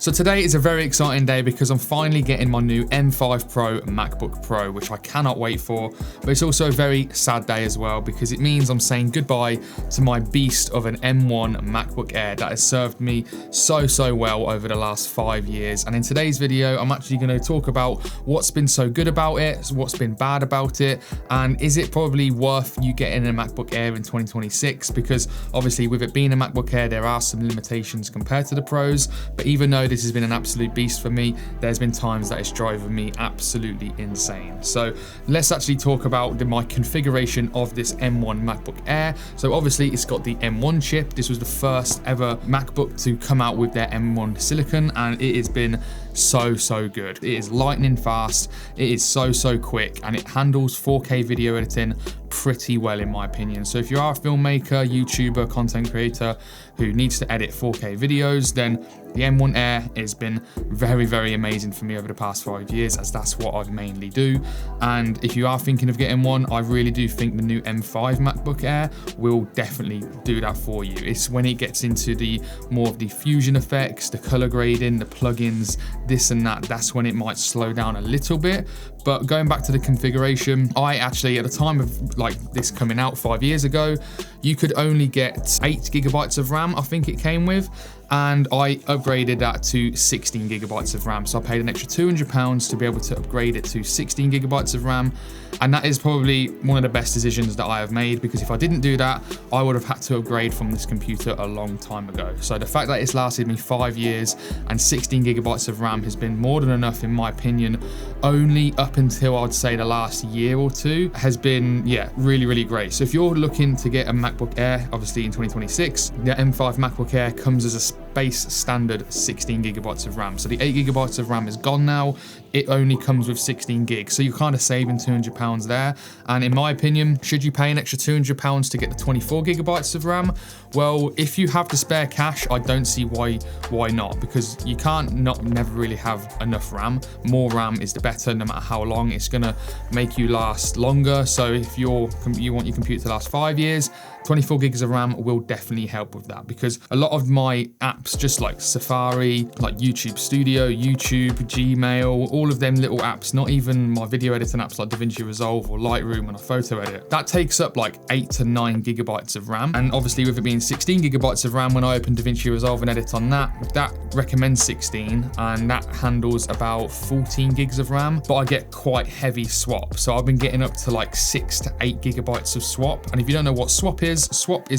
So today is a very exciting day because I'm finally getting my new M5 MacBook Pro, which I cannot wait for, but it's also a very sad day as well because it means I'm saying goodbye to my beast of an M1 MacBook Air that has served me so well over the last 5 years. And in today's video, I'm actually going to talk about what's been so good about it, what's been bad about it, and is it probably worth you getting a MacBook Air in 2026? Because obviously with it being a MacBook Air, there are some limitations compared to the Pros, but even though this has been an absolute beast for me, there's been times that it's driving me absolutely insane. So let's actually talk about my configuration of this M1 MacBook Air. So obviously it's got the M1 chip. This was the first ever MacBook to come out with their M1 silicon, and it has been so good. It is lightning fast, it is so quick, and it handles 4K video editing pretty well in my opinion. So if you are a filmmaker, YouTuber, content creator who needs to edit 4K videos, then the M1 Air has been very amazing for me over the past 5 years, as that's what I mainly do. And if you are thinking of getting one, I really do think the new M5 MacBook Air will definitely do that for you. It's when it gets into the more of the fusion effects, the color grading, the plugins, this and that, that's when it might slow down a little bit. But going back to the configuration, I actually, at the time of like this coming out 5 years ago, you could only get 8 GB of RAM, I think it came with, and I upgraded that to 16 GB of RAM. So I paid an extra £200 to be able to upgrade it to 16 GB of RAM. And that is probably one of the best decisions that I have made, because if I didn't do that, I would have had to upgrade from this computer a long time ago. So the fact that it's lasted me 5 years and 16 GB of RAM has been more than enough in my opinion, only up until I'd say the last year or two has been, yeah, really great. So if you're looking to get a MacBook Air, obviously in 2026, the M5 MacBook Air comes as a base standard 16 GB of RAM. So the 8 GB of RAM is gone now. It only comes with 16 gigs. So you're kind of saving £200 there. And in my opinion, should you pay an extra £200 to get the 24 GB of RAM? Well, if you have the spare cash, I don't see why not, because you can't never really have enough RAM. More RAM is the better, no matter how long. It's gonna make you last longer. So if you want your computer to last 5 years, 24 gigs of RAM will definitely help with that, because a lot of my apps, just like Safari, like YouTube Studio, YouTube, Gmail, all of them little apps, not even my video editing apps like DaVinci Resolve or Lightroom and a photo edit, that takes up like 8 to 9 GB of RAM. And obviously with it being 16 GB of RAM, when I open DaVinci Resolve and edit on that recommends 16, and that handles about 14 gigs of RAM, but I get quite heavy swap. So I've been getting up to like 6 to 8 GB of swap. And if you don't know what swap is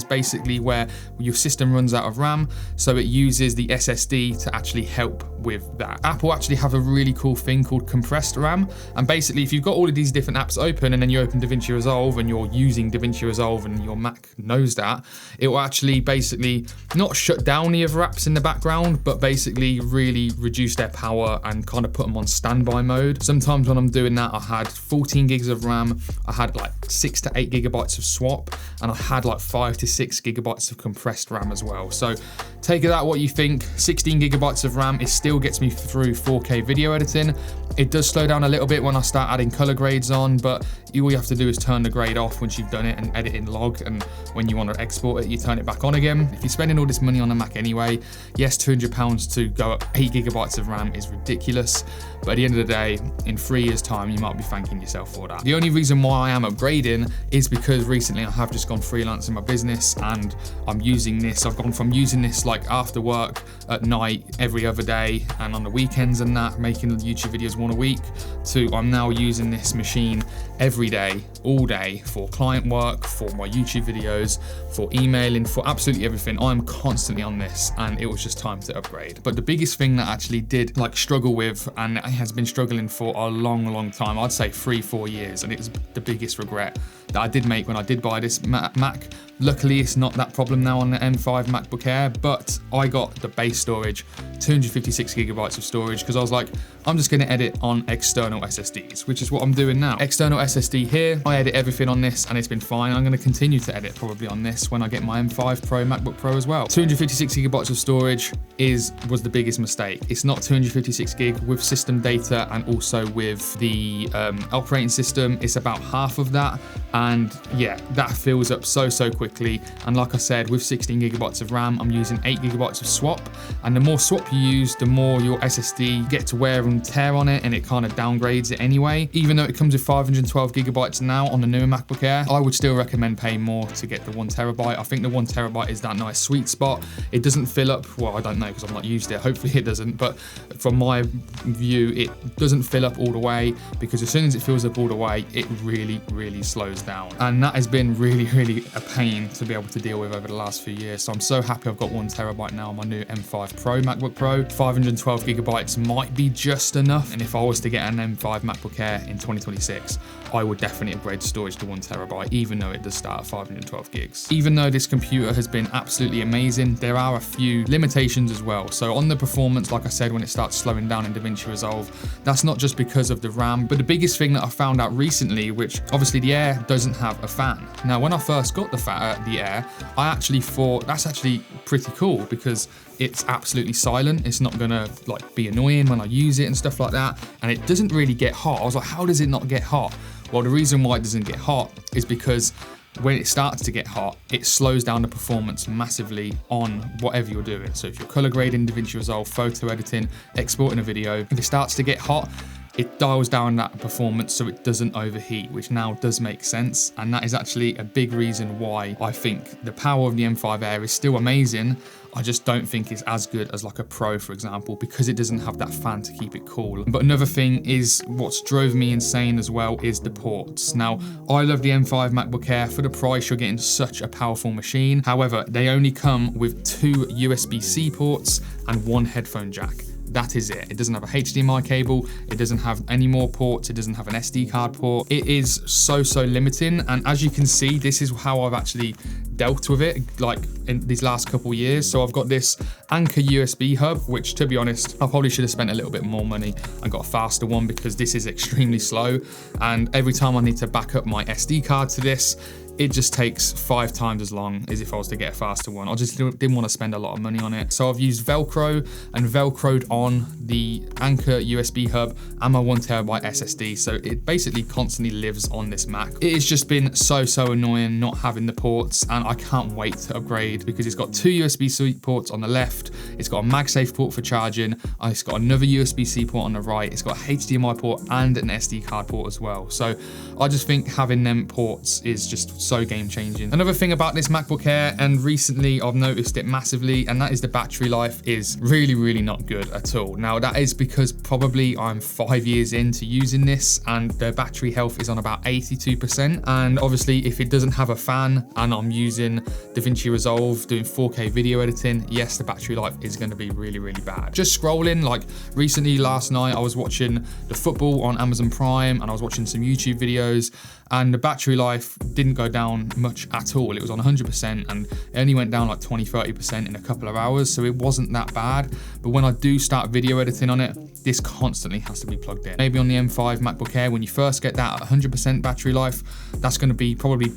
basically where your system runs out of RAM, so it uses the SSD to actually help with that. Apple actually have a really cool thing called compressed RAM, and basically if you've got all of these different apps open and then you open DaVinci Resolve and you're using DaVinci Resolve and your Mac knows that, it will actually basically not shut down the other apps in the background, but basically really reduce their power and kind of put them on standby mode. Sometimes when I'm doing that, I had 14 gigs of RAM, I had like 6 to 8 GB of swap, and I had like 5 to 6 GB of compressed RAM as well. So take of that what you think. 16 GB of RAM, it still gets me through 4K video editing. It does slow down a little bit when I start adding color grades on, but all you have to do is turn the grade off once you've done it and edit in log, and when you want to export it, you turn it back on again. If you're spending all this money on a Mac anyway, yes, £200 to go up 8 GB of RAM is ridiculous, but at the end of the day, in 3 years time, you might be thanking yourself for that. The only reason why I am upgrading is because recently I have just gone freelance in my business, and I'm using this. I've gone from using this like after work, at night, every other day, and on the weekends and that, making YouTube videos 1 a week, to I'm now using this machine every day, all day, for client work, for my YouTube videos, for emailing, for absolutely everything. I'm constantly on this, and it was just time to upgrade. But the biggest thing that I actually did like struggle with, and it has been struggling for a long time, I'd say 3-4 years, and it was the biggest regret that I did make when I did buy this Mac. Luckily, it's not that problem now on the M5 MacBook Air, but I got the base storage, 256 GB of storage, because I was like, I'm just going to edit on external SSDs, which is what I'm doing now. External SSD here, I edit everything on this, and it's been fine. I'm going to continue to edit probably on this when I get my M5 MacBook Pro as well. 256 GB of storage was the biggest mistake. It's not 256 gig with system data and also with the operating system. It's about half of that, and yeah, that fills up so quickly. And like I said, with 16 GB of RAM, I'm using 8 gigabytes of swap, and the more swap you use, the more your SSD get to wear and tear on it, and it kind of downgrades it anyway. Even though it comes with 512 gigabytes now on the newer MacBook Air, I would still recommend paying more to get the 1 terabyte. I think the 1 terabyte is that nice sweet spot. It doesn't fill up, well, I don't know because I've not used it. Hopefully it doesn't, but from my view, it doesn't fill up all the way, because as soon as it fills up all the way, it really, really slows down. And that has been really, really a pain to be able to deal with over the last few years. So I'm so happy I've got 1 terabyte now on my new M5 Pro MacBook Pro. 512 gigabytes might be just enough. And if I was to get an M5 MacBook Air in 2026, I would definitely upgrade storage to 1 terabyte, even though it does start at 512 gigs. Even though this computer has been absolutely amazing, there are a few limitations as well. So on the performance, like I said, when it starts slowing down in DaVinci Resolve, that's not just because of the RAM, but the biggest thing that I found out recently, which obviously the Air doesn't have a fan. Now, when I first got the Air, I actually thought that's actually pretty cool because it's absolutely silent. It's not gonna like be annoying when I use it and stuff like that. And it doesn't really get hot. I was like, how does it not get hot? Well, the reason why it doesn't get hot is because when it starts to get hot, it slows down the performance massively on whatever you're doing. So if you're color grading, DaVinci Resolve, photo editing, exporting a video, if it starts to get hot, it dials down that performance so it doesn't overheat, which now does make sense. And that is actually a big reason why I think the power of the M5 Air is still amazing. I just don't think it's as good as like a Pro, for example, because it doesn't have that fan to keep it cool. But another thing is what's drove me insane as well is the ports. Now, I love the M5 MacBook Air. For the price, you're getting such a powerful machine. However, they only come with 2 USB-C ports and 1 headphone jack. That is it. It doesn't have a HDMI cable. It doesn't have any more ports. It doesn't have an SD card port. It is so limiting. And as you can see, this is how I've actually dealt with it like in these last couple years. So I've got this Anker USB hub, which to be honest, I probably should have spent a little bit more money and got a faster one because this is extremely slow. And every time I need to back up my SD card to this, it just takes 5 times as long as if I was to get a faster one. I just didn't want to spend a lot of money on it. So I've used Velcro and Velcroed on the Anker USB hub and my 1 terabyte SSD. So it basically constantly lives on this Mac. It has just been so annoying not having the ports, and I can't wait to upgrade because it's got 2 USB-C ports on the left. It's got a MagSafe port for charging. It's got another USB-C port on the right. It's got a HDMI port and an SD card port as well. So I just think having them ports is just so game changing. Another thing about this MacBook Air, and recently I've noticed it massively, and that is the battery life is really not good at all. Now that is because probably I'm 5 years into using this and the battery health is on about 82%. And obviously if it doesn't have a fan and I'm using DaVinci Resolve doing 4K video editing, yes, the battery life is going to be really bad. Just scrolling, like recently last night I was watching the football on Amazon Prime and I was watching some YouTube videos, and the battery life didn't go down much at all. It was on 100% and it only went down like 20-30% in a couple of hours, so it wasn't that bad. But when I do start video editing on it, this constantly has to be plugged in. Maybe on the M5 MacBook Air, when you first get that at 100% battery life, that's going to be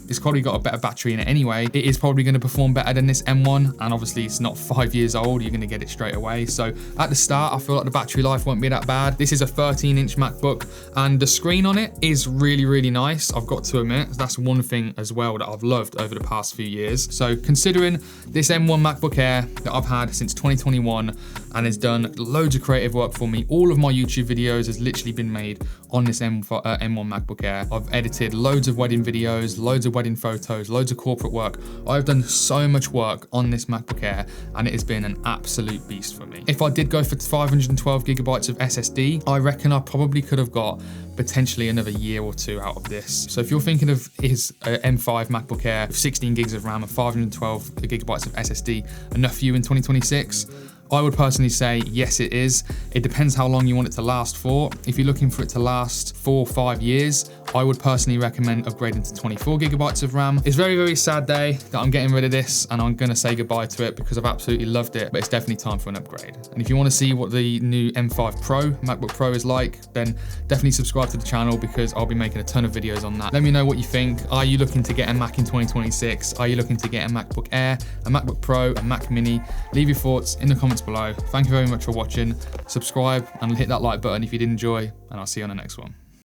it's probably got a better battery in it anyway. It is probably going to perform better than this M1, and obviously it's not 5 years old, you're going to get it straight away. So at the start, I feel like the battery life won't be that bad. This is a 13-inch MacBook and the screen on it is really nice. I've got to admit, that's one thing as well that I've loved over the past few years. So considering this M1 MacBook Air that I've had since 2021 and has done loads of creative work for me, all of my YouTube videos has literally been made on this M1 MacBook Air. I've edited loads of wedding videos, loads of wedding photos, loads of corporate work. I've done so much work on this MacBook Air and it has been an absolute beast for me. If I did go for 512 gigabytes of SSD, I reckon I probably could have got potentially another year or 2 out of this. So if you're thinking of his M5 MacBook Air with 16 gigs of RAM and 512 gigabytes of SSD enough for you in 2026, I would personally say yes, it is. It depends how long you want it to last for. If you're looking for it to last 4 or 5 years, I would personally recommend upgrading to 24 gigabytes of RAM. It's a very sad day that I'm getting rid of this and I'm gonna say goodbye to it because I've absolutely loved it, but it's definitely time for an upgrade. And if you wanna see what the new M5 Pro, MacBook Pro is like, then definitely subscribe to the channel because I'll be making a ton of videos on that. Let me know what you think. Are you looking to get a Mac in 2026? Are you looking to get a MacBook Air, a MacBook Pro, a Mac Mini? Leave your thoughts in the comments below. Thank you very much for watching. Subscribe and hit that like button if you did enjoy, and I'll see you on the next one.